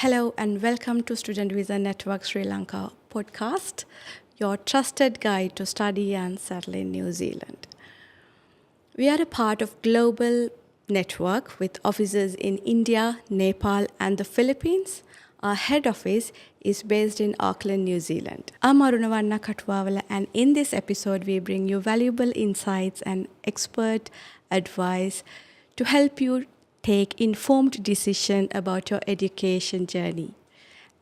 Hello and welcome to Student Visa Network Sri Lanka podcast, your trusted guide to study and settle in New Zealand. We are a part of global network with offices in India, Nepal and the Philippines. Our head office is based in Auckland, New Zealand. I'm Arunavanna Katwawala, and in this episode we bring you valuable insights and expert advice to help you take informed decision about your education journey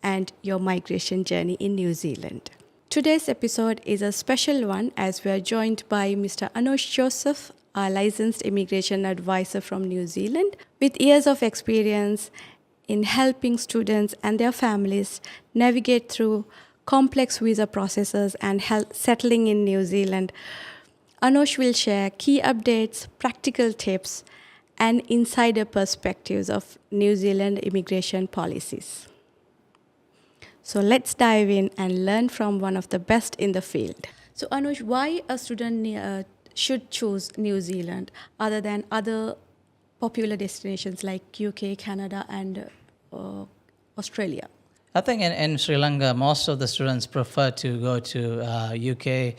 and your migration journey in New Zealand. Today's episode is a special one as we are joined by Mr. Anosh Joseph, a licensed immigration advisor from New Zealand with years of experience in helping students and their families navigate through complex visa processes and settling in New Zealand. Anosh will share key updates, practical tips, and insider perspectives of New Zealand immigration policies. So let's dive in and learn from one of the best in the field. So Anush, why a student should choose New Zealand other than other popular destinations like UK, Canada, and Australia? I think in Sri Lanka, most of the students prefer to go to UK,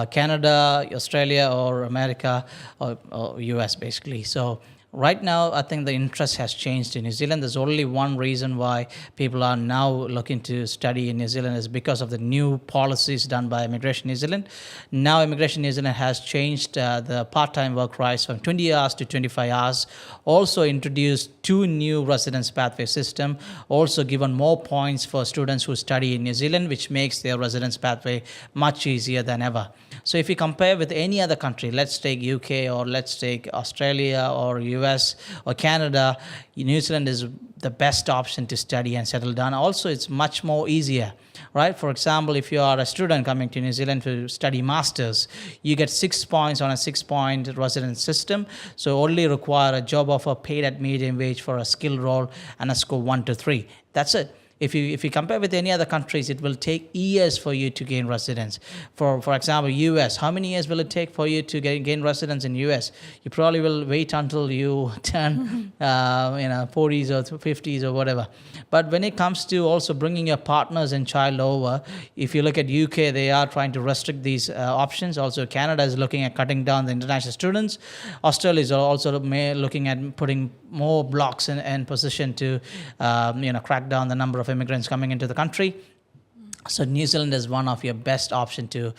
Canada, Australia, or America, or US basically. So right now, I think the interest has changed in New Zealand. There's only one reason why people are now looking to study in New Zealand is because of the new policies done by Immigration New Zealand. Now, Immigration New Zealand has changed the part-time work rights from 20 hours to 25 hours. Also introduced two new residence pathway system. Also given more points for students who study in New Zealand, which makes their residence pathway much easier than ever. So if you compare with any other country, let's take UK or let's take Australia or US or Canada, New Zealand is the best option to study and settle down. Also, it's much more easier, right? For example, if you are a student coming to New Zealand to study masters, you get 6 points on a 6-point residence system. So only require a job offer paid at medium wage for a skill role and a score 1 to 3. That's it. If you compare with any other countries, it will take years for you to gain residence. For example, US, how many years will it take for you to gain residence in US? You probably will wait until you turn 40s or 50s or whatever. But when it comes to also bringing your partners and child over, if you look at UK, they are trying to restrict these options. Also, Canada is looking at cutting down the international students. Australia is also looking at putting more blocks in position to crack down the number of immigrants coming into the country. So New Zealand is one of your best option to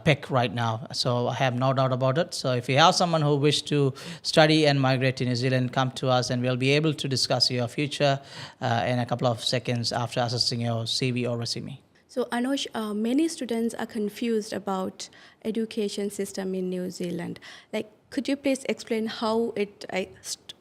pick right now. So I have no doubt about it. So if you have someone who wish to study and migrate to New Zealand, come to us and we'll be able to discuss your future in a couple of seconds after assessing your CV or resume. So Anosh, many students are confused about education system in New Zealand. Could you please explain how it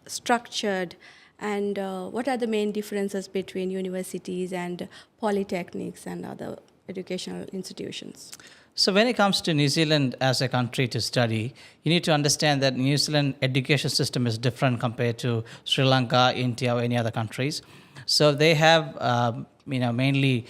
structured and what are the main differences between universities and polytechnics and other educational institutions? So when it comes to New Zealand as a country to study, you need to understand that New Zealand education system is different compared to Sri Lanka, India, or any other countries. So they have, mainly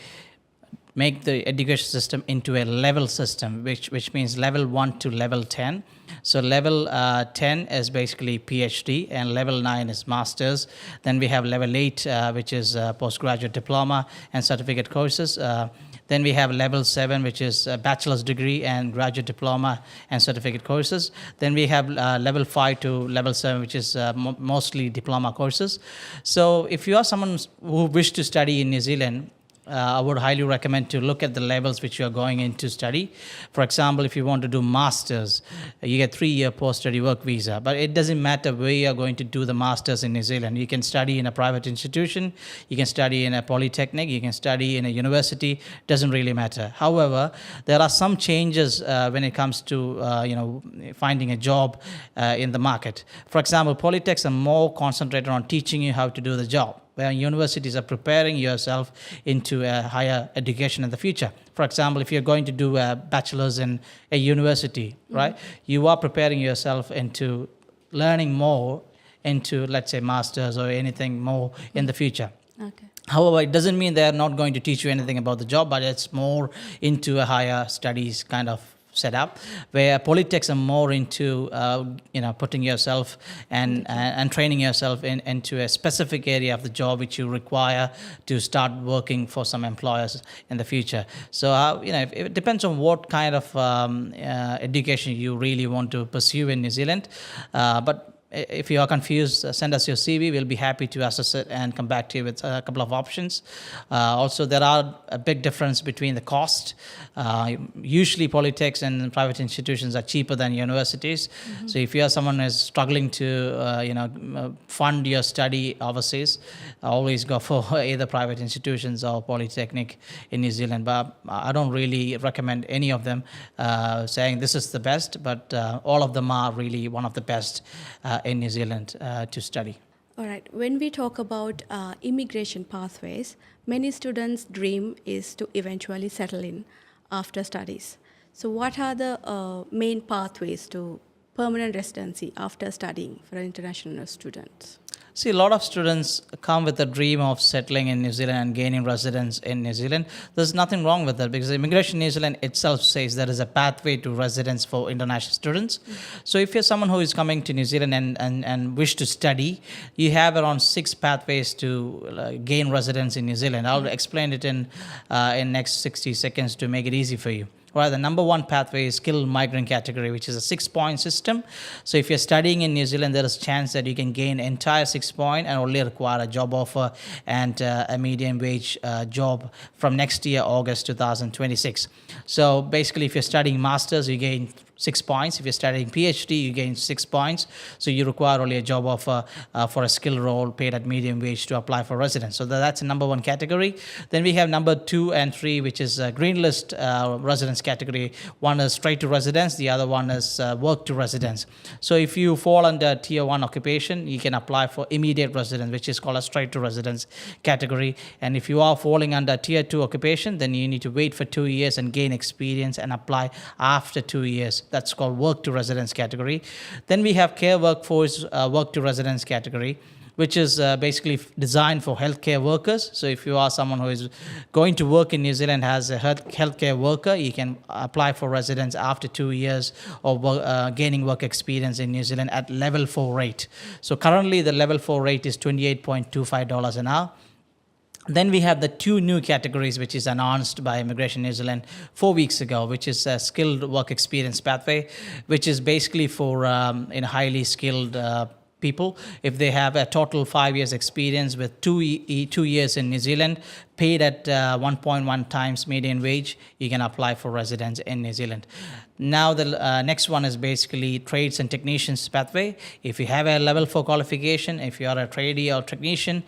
make the education system into a level system, which means level 1 to level 10. So level 10 is basically PhD and level 9 is master's. Then we have level 8, which is postgraduate diploma and certificate courses. Then we have level 7, which is a bachelor's degree and graduate diploma and certificate courses. Then we have level 5 to level 7, which is mostly diploma courses. So if you are someone who wish to study in New Zealand, I would highly recommend to look at the levels which you are going in to study. For example, if you want to do masters, you get 3-year post-study work visa. But it doesn't matter where you are going to do the masters in New Zealand. You can study in a private institution, you can study in a polytechnic, you can study in a university. Doesn't really matter. However, there are some changes when it comes to finding a job in the market. For example, polytechs are more concentrated on teaching you how to do the job, where universities are preparing yourself into a higher education in the future. For example, if you're going to do a bachelor's in a university, right, you are preparing yourself into learning more into, let's say, master's or anything more in the future. Okay. However, it doesn't mean they're not going to teach you anything about the job, but it's more into a higher studies kind of set up, where polytechs are more into putting yourself and training yourself into a specific area of the job which you require to start working for some employers in the future. So it depends on what kind of education you really want to pursue in New Zealand, but if you are confused, send us your CV. We'll be happy to assess it and come back to you with a couple of options. Also, there are a big difference between the cost. Usually, polytechs and private institutions are cheaper than universities. Mm-hmm. So, if you are someone who is struggling to, fund your study overseas, always go for either private institutions or polytechnic in New Zealand. But I don't really recommend any of them, saying this is the best. But all of them are really one of the best in New Zealand to study. All right. When we talk about immigration pathways, many students' dream is to eventually settle in after studies. So what are the main pathways to permanent residency after studying for international students? See, a lot of students come with a dream of settling in New Zealand and gaining residence in New Zealand. There's nothing wrong with that, because Immigration New Zealand itself says there is a pathway to residence for international students. Mm-hmm. So if you're someone who is coming to New Zealand and wish to study, you have around 6 pathways to gain residence in New Zealand. I'll explain it in next 60 seconds to make it easy for you. Right, the number one pathway is skilled migrant category, which is a 6-point system. So if you're studying in New Zealand, there is a chance that you can gain entire 6-point and only require a job offer and a medium wage job from next year, August 2026. So basically, if you're studying masters, you gain 6 points. If you're studying PhD, you gain 6 points. So you require only a job offer for a skilled role paid at medium wage to apply for residence. So that's the number one category. Then we have number 2 and 3, which is green list residence category. One is straight to residence. The other one is work to residence. So if you fall under tier 1 occupation, you can apply for immediate residence, which is called a straight to residence category. And if you are falling under tier 2 occupation, then you need to wait for 2 years and gain experience and apply after 2 years. That's called work to residence category. Then we have care workforce work to residence category, which is basically designed for healthcare workers. So if you are someone who is going to work in New Zealand as a healthcare worker, you can apply for residence after 2 years of gaining work experience in New Zealand at level 4 rate. So currently the level 4 rate is $28.25 an hour. Then we have the 2 new categories, which is announced by Immigration New Zealand 4 weeks ago, which is a skilled work experience pathway, which is basically for highly skilled people. If they have a total 5 years experience with 2 years in New Zealand, paid at 1.1 times median wage, you can apply for residence in New Zealand. Now the next one is basically trades and technicians pathway. If you have a level 4 qualification, if you are a tradie or technician,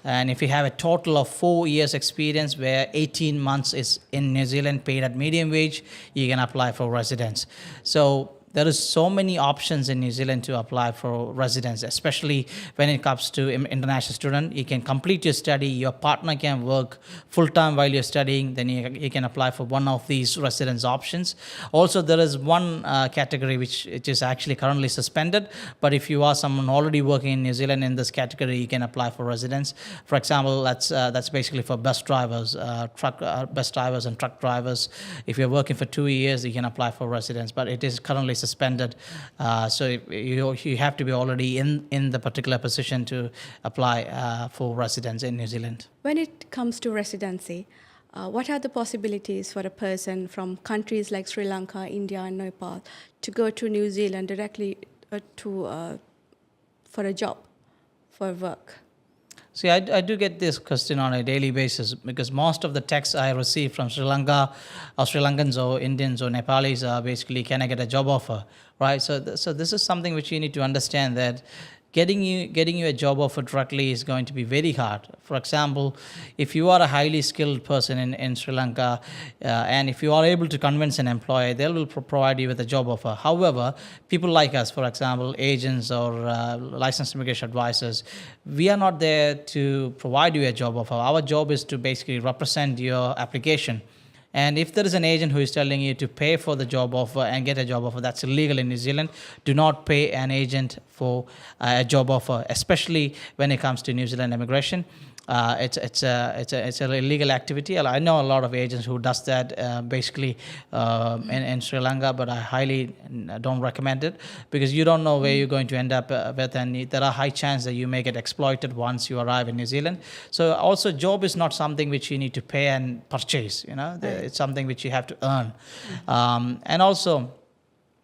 and if you have a total of 4 years experience where 18 months is in New Zealand paid at median wage, you can apply for residence. So there is so many options in New Zealand to apply for residence, especially when it comes to international student. You can complete your study, your partner can work full-time while you're studying, then you can apply for one of these residence options. Also, there is one category which is actually currently suspended, but if you are someone already working in New Zealand in this category, you can apply for residence. For example, that's basically for bus drivers, bus drivers and truck drivers. If you're working for 2 years, you can apply for residence, but it is currently suspended. So you have to be already in the particular position to apply for residence in New Zealand. When it comes to residency, what are the possibilities for a person from countries like Sri Lanka, India, and Nepal to go to New Zealand directly for a job, for work? See, I do get this question on a daily basis, because most of the texts I receive from Sri Lanka, or Sri Lankans or Indians or Nepalis are basically, can I get a job offer, right? So this is something which you need to understand, that getting you a job offer directly is going to be very hard. For example, if you are a highly skilled person in Sri Lanka, and if you are able to convince an employer, they will provide you with a job offer. However, people like us, for example, agents or licensed immigration advisors, we are not there to provide you a job offer. Our job is to basically represent your application. And if there is an agent who is telling you to pay for the job offer and get a job offer, that's illegal in New Zealand. Do not pay an agent for a job offer, especially when it comes to New Zealand immigration. it's a illegal activity. I know a lot of agents who does that basically in Sri Lanka, but I highly don't recommend it because you don't know where you're going to end up with, and there are high chance that you may get exploited once you arrive in New Zealand. So also, job is not something which you need to pay and purchase. It's something which you have to earn, and also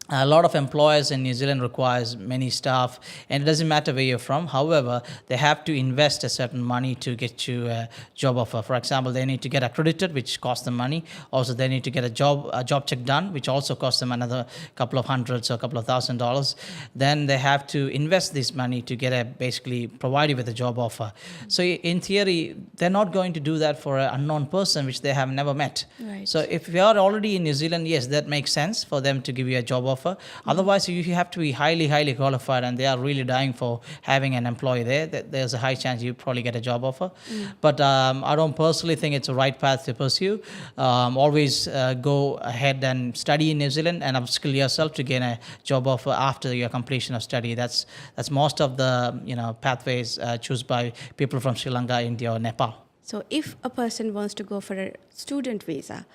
a lot of employers in New Zealand requires many staff, and it doesn't matter where you're from. However, they have to invest a certain money to get you a job offer. For example, they need to get accredited, which costs them money. Also, they need to get a job check done, which also costs them another couple of hundreds or a couple of $1,000s. Then they have to invest this money to get basically provide you with a job offer. So in theory, they're not going to do that for an unknown person which they have never met. Right. So if you are already in New Zealand, yes, that makes sense for them to give you a job offer. Otherwise, you have to be highly qualified, and they are really dying for having an employee there. There's a high chance you probably get a job offer. But I don't personally think it's the right path to pursue. Always go ahead and study in New Zealand and upskill yourself to gain a job offer after your completion of study. That's most of the pathways chosen by people from Sri Lanka, India, or Nepal. So if a person wants to go for a student visa,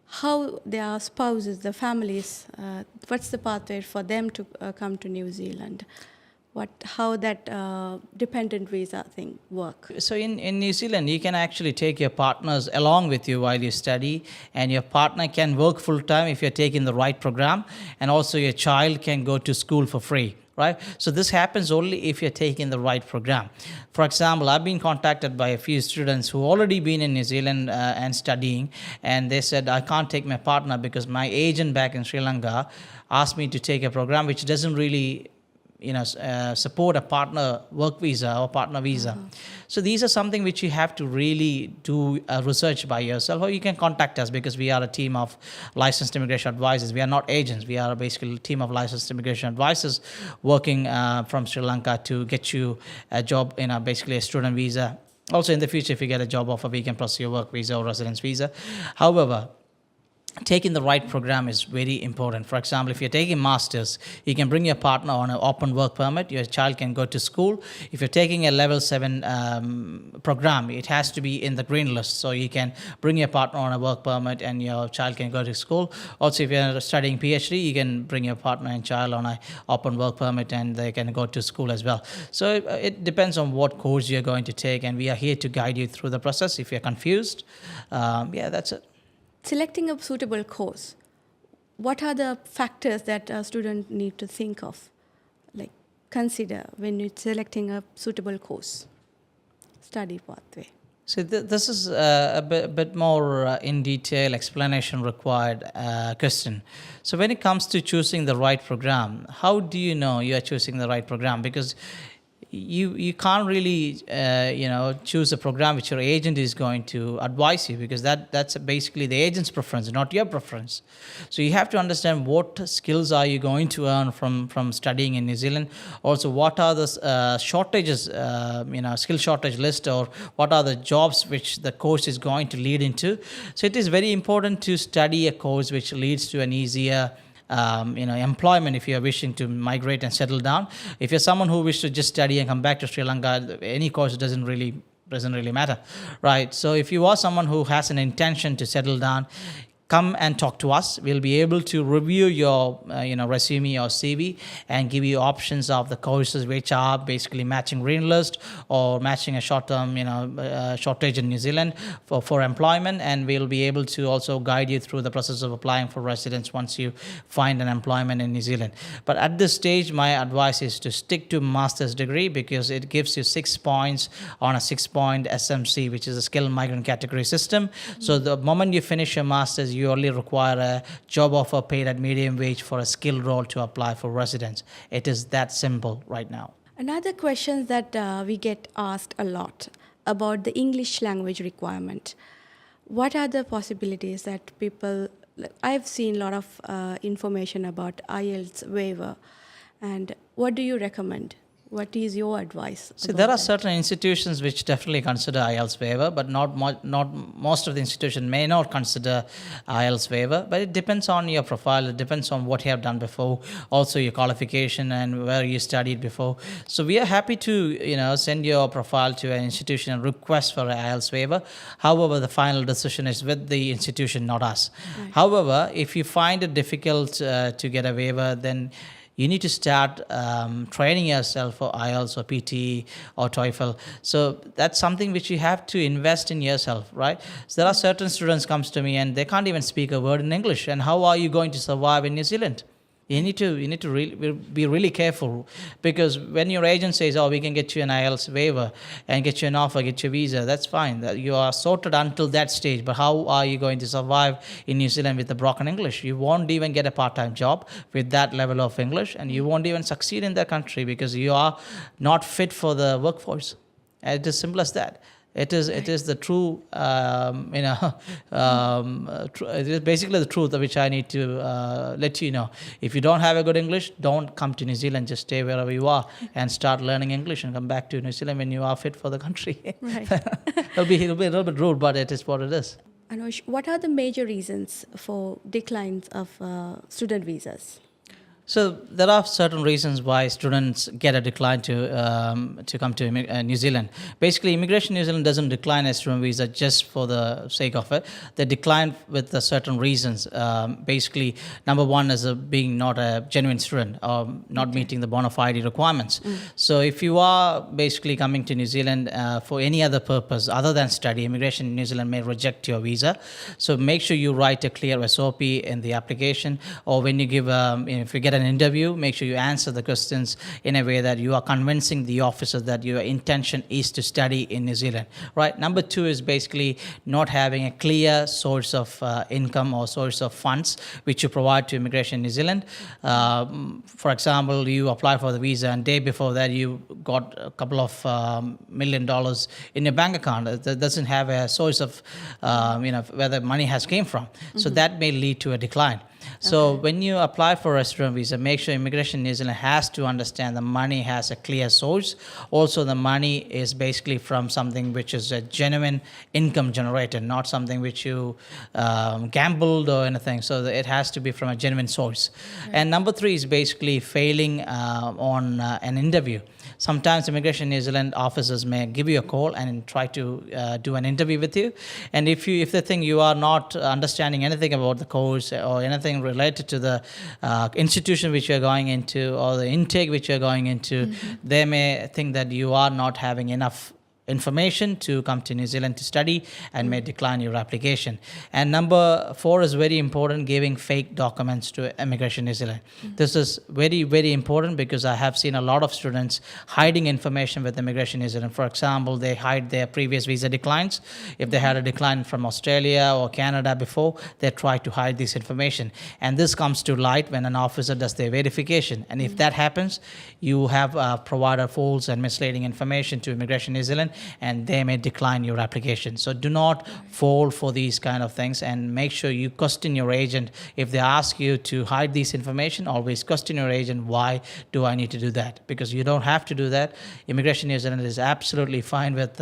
how their spouses, the families, what's the pathway for them to come to New Zealand? How that dependent visa thing work? So in New Zealand, you can actually take your partners along with you while you study, and your partner can work full time if you're taking the right program, and also your child can go to school for free. Right? So this happens only if you're taking the right program. For example, I've been contacted by a few students who already been in New Zealand and studying, and they said, I can't take my partner because my agent back in Sri Lanka asked me to take a program which doesn't really support a partner work visa or partner visa. So these are something which you have to really do research by yourself, or you can contact us because we are a team of licensed immigration advisors. We are not agents. We are basically a team of licensed immigration advisors working from Sri Lanka to get you a job in basically a student visa. Also in the future, if you get a job offer, we can process your work visa or residence visa. However, taking the right program is very important. For example, if you're taking masters, you can bring your partner on an open work permit. Your child can go to school. If you're taking a level 7 program, it has to be in the green list. So you can bring your partner on a work permit and your child can go to school. Also, if you're studying PhD, you can bring your partner and child on an open work permit and they can go to school as well. So it depends on what course you're going to take, and we are here to guide you through the process. If you're confused, that's it. Selecting a suitable course, what are the factors that a student need to think of, like consider when you're selecting a suitable course, study pathway? So this is a bit more in detail explanation required question. So when it comes to choosing the right program, how do you know you are choosing the right program? Because you can't really choose a program which your agent is going to advise you, because that's basically the agent's preference, not your preference. So you have to understand what skills are you going to earn from studying in New Zealand. Also, what are the shortages, skill shortage list, or what are the jobs which the course is going to lead into. So it is very important to study a course which leads to an easier employment if you are wishing to migrate and settle down. If you're someone who wishes to just study and come back to Sri Lanka, any course doesn't really matter, right? So if you are someone who has an intention to settle down, come and talk to us. We'll be able to review your resume or CV and give you options of the courses which are basically matching green list or matching a short-term shortage in New Zealand for employment, and we'll be able to also guide you through the process of applying for residence once you find an employment in New Zealand. But at this stage, my advice is to stick to master's degree, because it gives you 6 points on a 6-point SMC, which is a skilled migrant category system. So the moment you finish your master's, you only require a job offer paid at medium wage for a skilled role to apply for residence. It is that simple right now. Another question that we get asked a lot about the English language requirement. What are the possibilities that people... I've seen a lot of information about IELTS waiver, and what do you recommend? What is your advice? See, about there are that? certain institutions which definitely consider IELTS waiver, but not most of the institutions may not consider IELTS waiver. But it depends on your profile. It depends on what you have done before, also your qualification and where you studied before. So we are happy to send your profile to an institution and request for an IELTS waiver. However, the final decision is with the institution, not us. Right. However, if you find it difficult to get a waiver, then you need to start training yourself for IELTS or PT or TOEFL. So that's something which you have to invest in yourself, right? So there are certain students comes to me and they can't even speak a word in English. And how are you going to survive in New Zealand? You need to really be really careful, because when your agent says, "Oh, we can get you an IELTS waiver and get you an offer, get you a visa," that's fine. That you are sorted until that stage. But how are you going to survive in New Zealand with the broken English? You won't even get a part-time job with that level of English, and you won't even succeed in that country because you are not fit for the workforce. And it is simple as that. It is the true it is basically the truth which I need to let you know. If you don't have a good English, don't come to New Zealand. Just stay wherever you are and start learning English and come back to New Zealand when you are fit for the country. Right. It'll be a little bit rude, but it is what it is. Anosh, what are the major reasons for declines of student visas? So there are certain reasons why students get a decline to come to New Zealand. Basically, Immigration New Zealand doesn't decline a student visa just for the sake of it. They decline with certain reasons. Basically, number one is being not a genuine student or not meeting the bona fide requirements. So if you are basically coming to New Zealand for any other purpose other than study, Immigration New Zealand may reject your visa. So make sure you write a clear SOP in the application, or when you give if you get an interview, make sure you answer the questions in a way that you are convincing the officer that your intention is to study in New Zealand, right? Number two is basically not having a clear source of income or source of funds which you provide to Immigration New Zealand. For example, you apply for the visa and day before that you got a couple of $1 million in your bank account that doesn't have a source of where the money has came from. So that may lead to a decline. So when you apply for a student visa, make sure Immigration New Zealand has to understand the money has a clear source. Also, the money is basically from something which is a genuine income generator, not something which you gambled or anything. So it has to be from a genuine source. Right. And number three is basically failing on an interview. Sometimes Immigration New Zealand officers may give you a call and try to do an interview with you. And if they think you are not understanding anything about the course or anything related to the institution which you are going into or the intake which you are going into, they may think that you are not having enough information to come to New Zealand to study and may decline your application. And number four is very important, giving fake documents to Immigration New Zealand. This is very, very important because I have seen a lot of students hiding information with Immigration New Zealand. For example, they hide their previous visa declines. If they had a decline from Australia or Canada before, they try to hide this information. And this comes to light when an officer does their verification. And if that happens, you have provided false and misleading information to Immigration New Zealand, and they may decline your application. So do not fall for these kind of things, and make sure you question your agent. If they ask you to hide this information, always question your agent, why do I need to do that? Because you don't have to do that. Immigration New Zealand is absolutely fine with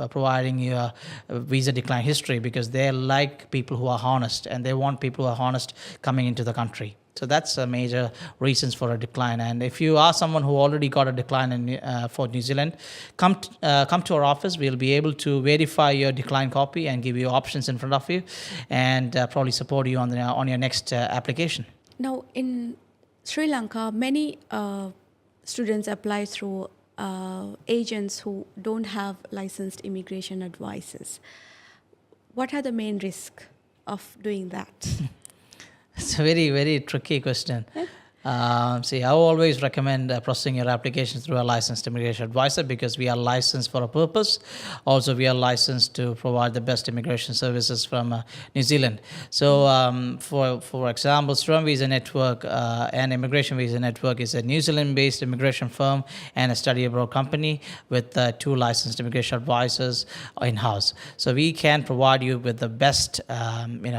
providing your visa decline history, because they like people who are honest, and they want people who are honest coming into the country. So that's a major reasons for a decline. And if you are someone who already got a decline for New Zealand, come to our office. We'll be able to verify your decline copy and give you options in front of you, and probably support you on your next application. Now, in Sri Lanka, many students apply through agents who don't have licensed immigration advisors. What are the main risks of doing that? It's a very, very tricky question. See, I always recommend processing your application through a licensed immigration advisor, because we are licensed for a purpose. Also, we are licensed to provide the best immigration services from New Zealand. So, for example, Student Visa Network and Immigration Visa Network is a New Zealand-based immigration firm and a study abroad company with 2 licensed immigration advisors in-house. So we can provide you with the best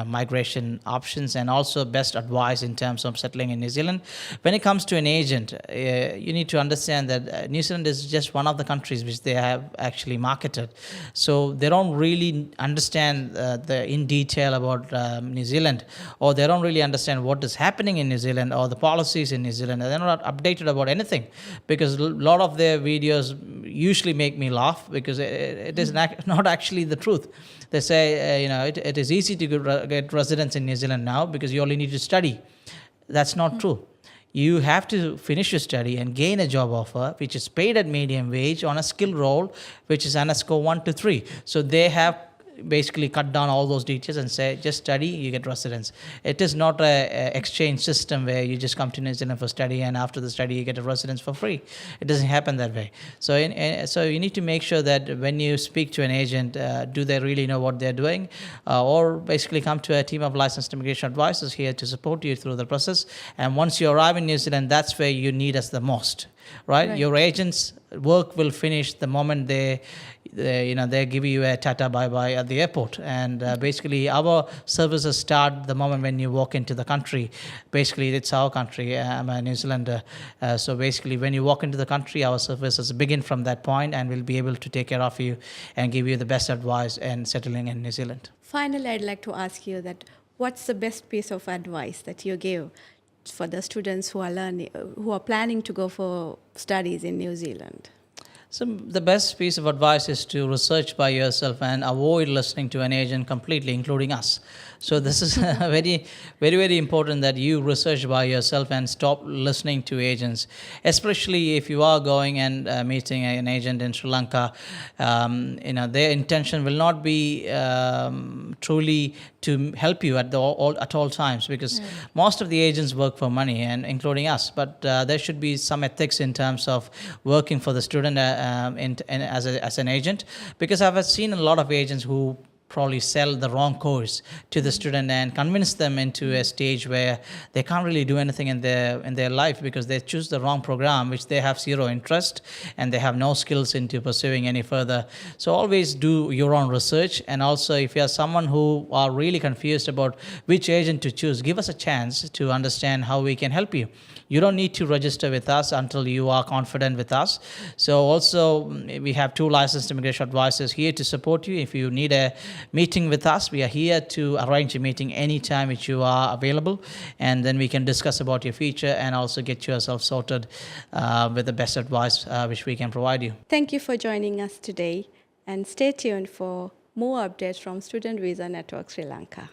migration options and also best advice in terms of settling in New Zealand. When it comes to an agent, you need to understand that New Zealand is just one of the countries which they have actually marketed. So they don't really understand in detail about New Zealand, or they don't really understand what is happening in New Zealand or the policies in New Zealand. They're not updated about anything, because a lot of their videos usually make me laugh, because it is not actually the truth. They say, it is easy to get residence in New Zealand now because you only need to study. That's not true. You have to finish your study and gain a job offer, which is paid at medium wage on a skill role, which is underscore 1 to 3. So they have basically cut down all those details and say, just study, you get residence. It is not a exchange system where you just come to New Zealand for study and after the study you get a residence for free. It doesn't happen that way. So so you need to make sure that when you speak to an agent, do they really know what they're doing, or basically come to a team of licensed immigration advisors here to support you through the process. And once you arrive in New Zealand, that's where you need us the most. Right? Your agent's work will finish the moment they give you a tata bye bye at the airport, and basically our services start the moment when you walk into the country. Basically, it's our country. I'm a New Zealander, so basically when you walk into the country, our services begin from that point, and we'll be able to take care of you and give you the best advice in settling in New Zealand. Finally, I'd like to ask you that what's the best piece of advice that you give for the students who are planning to go for studies in New Zealand? So the best piece of advice is to research by yourself and avoid listening to an agent completely, including us. So this is very, very, very important that you research by yourself and stop listening to agents, especially if you are going and meeting an agent in Sri Lanka. Their intention will not be truly to help you at all times, because most of the agents work for money, and including us. But there should be some ethics in terms of working for the student as an agent, because I've seen a lot of agents who probably sell the wrong course to the student and convince them into a stage where they can't really do anything in their life, because they choose the wrong program, which they have zero interest and they have no skills into pursuing any further. So always do your own research. And also, if you are someone who are really confused about which agent to choose, give us a chance to understand how we can help you. You don't need to register with us until you are confident with us. So also, we have 2 licensed immigration advisors here to support you. If you need a meeting with us, we are here to arrange a meeting anytime which you are available, and then we can discuss about your future and also get yourself sorted with the best advice which we can provide you. Thank you for joining us today, and stay tuned for more updates from Student Visa Network Sri Lanka.